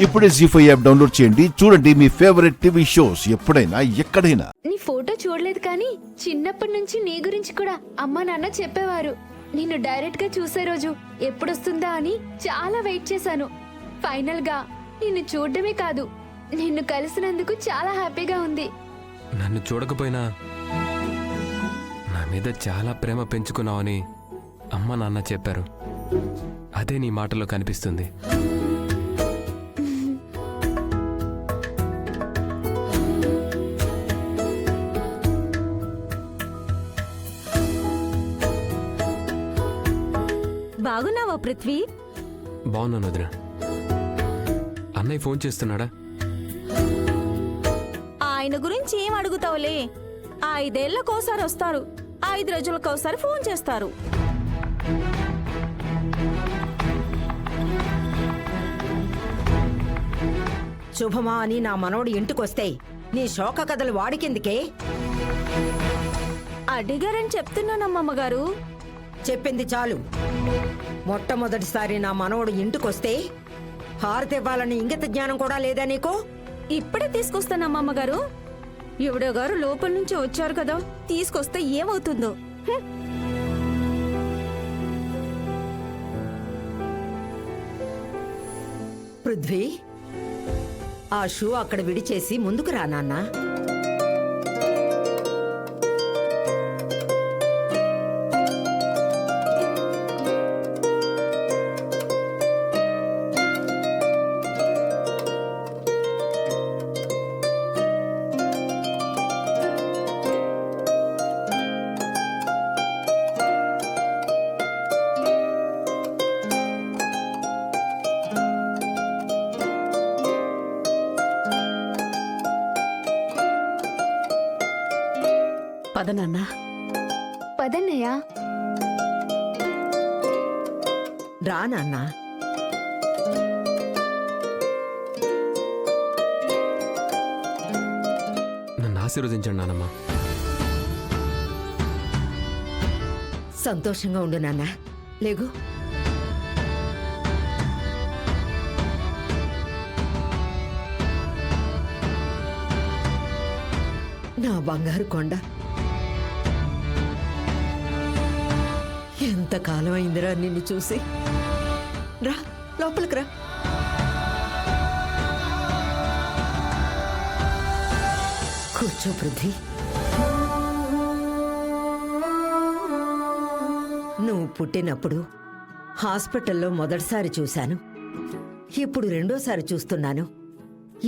ఇప్పుడే జీ5 app download చేయండి. చూడండి మీ ఫేవరెట్ టీవీ షోస్ ఎప్పుడైనా ఎక్కడైనా. నీ ఫోటో చూడలేదు కానీ చిన్నప్పటి నుంచి నీ గురించి కూడా అమ్మా నాన్న చెప్పేవారు. నిన్ను డైరెక్ట్ గా చూసే రోజు ఎప్పుడొస్తుందా అని చాలా వెయిట్ చేశాను. ఫైనల్ గా నిన్ను చూడడమే కాదు, నిన్ను కలిసినందుకు చాలా హ్యాపీగా ఉంది. నన్ను చూడకపోయినా నా మీద చాలా ప్రేమ పెంచుకున్నావని అమ్మ నాన్న చెప్పారు. అదే నీ మాటలో కనిపిస్తుంది. బాగున్నావా పృథ్వీ? బాగున్నాను వదిన. అన్నయ్య ఫోన్ చేస్తున్నాడా? ఆయన గురించి ఏం అడుగుతావులే. 5 ఏళ్లకోసారి వస్తారు, 5 రోజులకోసారి ఫోన్ చేస్తారు. శుభమా అని నా మనోడు ఇంటికొస్తే నీ శోక కథలు వాడికెందుకే? అడిగారని చెప్తున్నానమ్మమ్మగారు. చెప్పింది చాలు. మొట్టమొదటిసారి నా మనోడు ఇంటికొస్తే హారతివ్వాలని ఇంగిత జ్ఞానం కూడా లేదా నీకు? ఇప్పుడే తీసుకొస్తానమ్మమ్మగారు. ఎవడో గారు లోపల నుంచి వచ్చారు కదా, తీసుకొస్తే ఏమవుతుందో. పృథ్వీ, ఆ షూ అక్కడ విడిచేసి ముందుకు రా నాన్న. పదనన్నా. పదన్నయ్యా. రా నాన్న. నన్ను ఆశీర్వదించండి నానమ్మ. సంతోషంగా ఉండు నాన్న. లేగు. నా బంగారు కొండ, ఎంతకాలం అయిందిరా నిన్ను చూసి. రా లోపలికి రా. కూర్చో పృథ్వీ. నువ్వు పుట్టినప్పుడు హాస్పిటల్లో మొదటిసారి చూశాను, ఇప్పుడు రెండోసారి చూస్తున్నాను.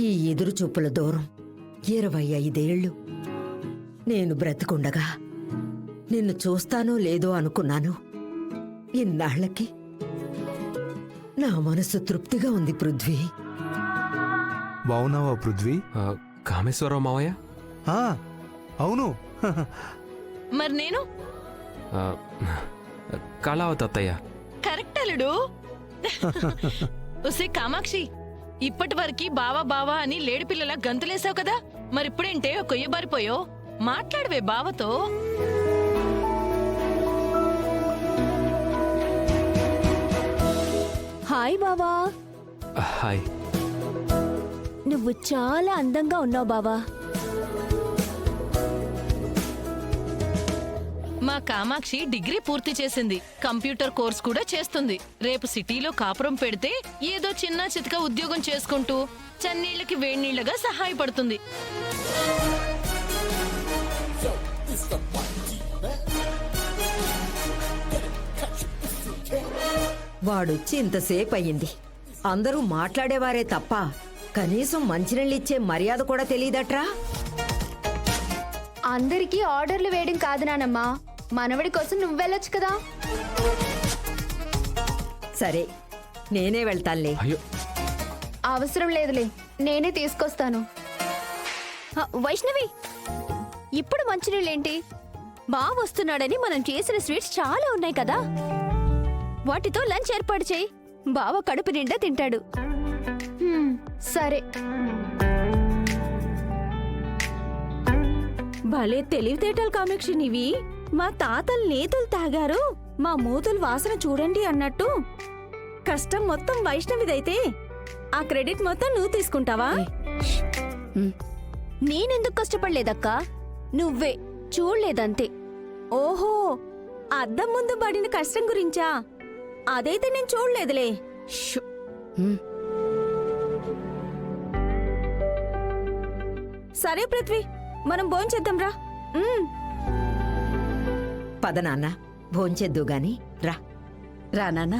ఈ ఎదురు చూపుల దూరం 25 ఏళ్ళు. నేను బ్రతికుండగా నిన్ను చూస్తానో లేదో అనుకున్నాను. ఇన్నాళ్లకి నా మనసు తృప్తిగా ఉంది పృథ్వీ. బావున్నావా పృథ్వీ? కామేశ్వరరావు మావయ్య? అవును. మరి నేను కళావతి అత్తయ్య. కరెక్ట్ అల్లుడు. ఉసే కామాక్షి, ఇప్పటి వరకు బావా బావా అని లేడి పిల్లల గంతులేసావు కదా, మరిప్పుడేంటే కొయ్యబారిపోయో? మాట్లాడవే బావతో. హాయ్ బావా. హాయ్. నువ్వు చాలా అందంగా ఉన్నావు బావా. మా కామాక్షి డిగ్రీ పూర్తి చేసింది, కంప్యూటర్ కోర్స్ కూడా చేస్తుంది. రేపు సిటీలో కాపురం పెడితే ఏదో చిన్న చితక ఉద్యోగం చేసుకుంటూ చన్నీళ్లకి వేడినీళ్లగా సహాయపడుతుంది. వాడొచ్చి ఇంతసేపు అయ్యింది. అందరూ మాట్లాడేవారే తప్ప కనీసం మంచినీళ్ళిచ్చే మర్యాద కూడా తెలియదట్రా. అందరికీ ఆర్డర్లు వేయడం కాదు నానమ్మా, మనవడి కోసం నువ్వు వెళ్ళొచ్చు కదా. సరే, నేనే వెళ్తానులే. అయ్యో, అవసరం లేదులే, నేనే తీసుకొస్తాను. వైష్ణవి, ఇప్పుడు మంచినీళ్ళేంటి? బావ వస్తున్నాడని మనం చేసిన స్వీట్స్ చాలా ఉన్నాయి కదా, వాటితో లంచ్ ఏర్పాటు చేయి. బావ కడుపు నిండా తింటాడు. సరే. భలే తెలివితేటలు కామాక్షి నీవి. మా తాతలు నేతలు తాగారు, మా మూతులు వాసన చూడండి అన్నట్టు కష్టం మొత్తం వైష్ణవిదైతే ఆ క్రెడిట్ మొత్తం నువ్వు తీసుకుంటావా నేనెందుకు కష్టపడలేదక్కా నువ్వే చూడలేదంతే. ఓహో, అద్దం ముందు పడిన కష్టం గురించా? అదైతే నేను చూడలేదులే. షు. సరే పృథ్వీ, మనం భోంచేద్దాం రా. పద నాన్న, భోంచేద్దు గాని రా. రా నాన్న.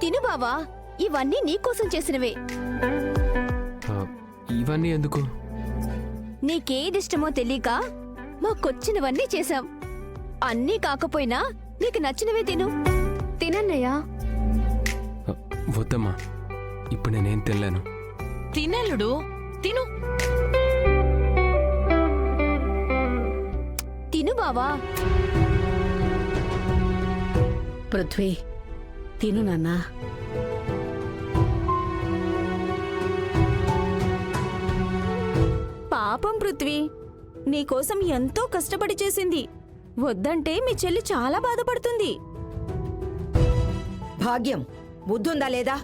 తిను బావా, ఇవన్నీ నీకోసం చేసినవే. ఆ, ఇవన్నీ ఎందుకు? నీకేదిష్టమో తెలియక మాకొచ్చినవన్నీ చేశాం. అన్నీ కాకపోయినా నీకు నచ్చినవే తిను. తినన్నయ్యా. ఆ, వద్దమ్మా, ఇప్పుడు నేనేం తినలేను. తినలుడు తిను. తిను బావా. పృథ్వీ, తిను నాన్నా. పాపం పృథ్వీ, నీకోసం ఎంతో కష్టపడి చేసింది. వద్దంటే మీ చెల్లి చాలా బాధపడుతుంది. భాగ్యం, బుద్ధుందా లేదా?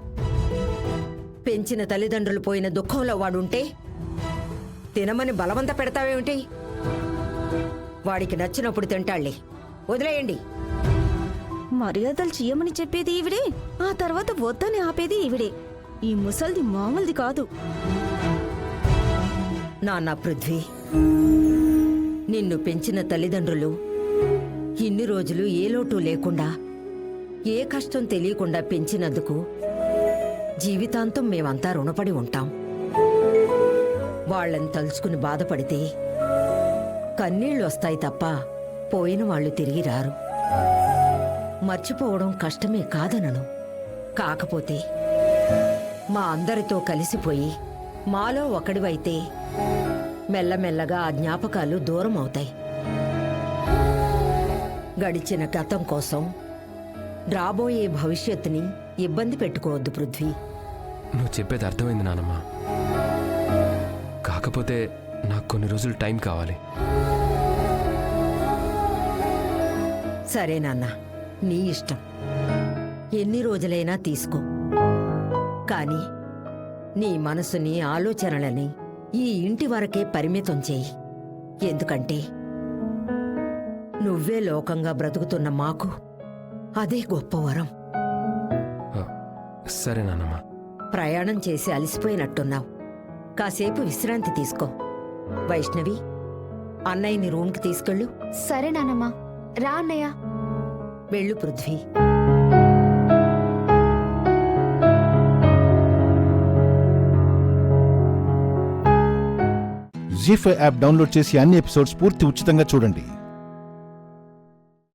పెంచిన తల్లిదండ్రులు పోయిన దుఃఖంలో వాడుంటే తినమని బలవంత పెడతావేమిటి? వాడికి నచ్చినప్పుడు తింటాళ్లే, వదిలేయండి. మర్యాదలు చెయ్యమని చెప్పేది ఈవిడే, ఆ తర్వాత వద్దని ఆపేది ఈవిడే. ఈ ముసల్ది మామూలుది కాదు. నాన్న పృథ్వీ, నిన్ను పెంచిన తల్లిదండ్రులు ఇన్ని రోజులు ఏ లోటు లేకుండా, ఏ కష్టం తెలియకుండా పెంచినందుకు జీవితాంతం మేమంతా రుణపడి ఉంటాం. వాళ్ళని తలుచుకుని బాధపడితే కన్నీళ్లు వస్తాయి తప్ప పోయిన వాళ్ళు తిరిగి రారు. మర్చిపోవడం కష్టమే కాదనను. కాకపోతే మా అందరితో కలిసిపోయి మాలో ఒకడివైతే మెల్లమెల్లగా ఆ జ్ఞాపకాలు దూరం అవుతాయి. గడిచిన గతం కోసం రాబోయే భవిష్యత్తుని ఇబ్బంది పెట్టుకోవద్దు పృథ్వీ. నువ్వు చెప్పేది అర్థమైంది నానమ్మ. కాకపోతే నాకు కొన్ని రోజులు టైం కావాలి. సరే నాన్న, నీ ఇష్టం. ఎన్ని రోజులైనా తీసుకో. కానీ నీ మనసుని, ఆలోచనలని ఈ ఇంటి వరకే పరిమితం చేయి. ఎందుకంటే నువ్వే లోకంగా బ్రతుకుతున్న మాకు అదే గొప్ప వరం. ఆ, సరే నానమ్మ. ప్రయాణం చేసి అలసిపోయినట్టున్నావు, కాసేపు విశ్రాంతి తీసుకో. వైష్ణవి, అన్నయ్యని రూమ్కి తీసుకెళ్ళు. సరే నానమ్మా. రా అన్నయ్య. వెళ్ళు పృథ్వీ. జీ5 యాప్ డౌన్లోడ్ చేసి అన్ని ఎపిసోడ్స్ పూర్తి ఉచితంగా చూడండి.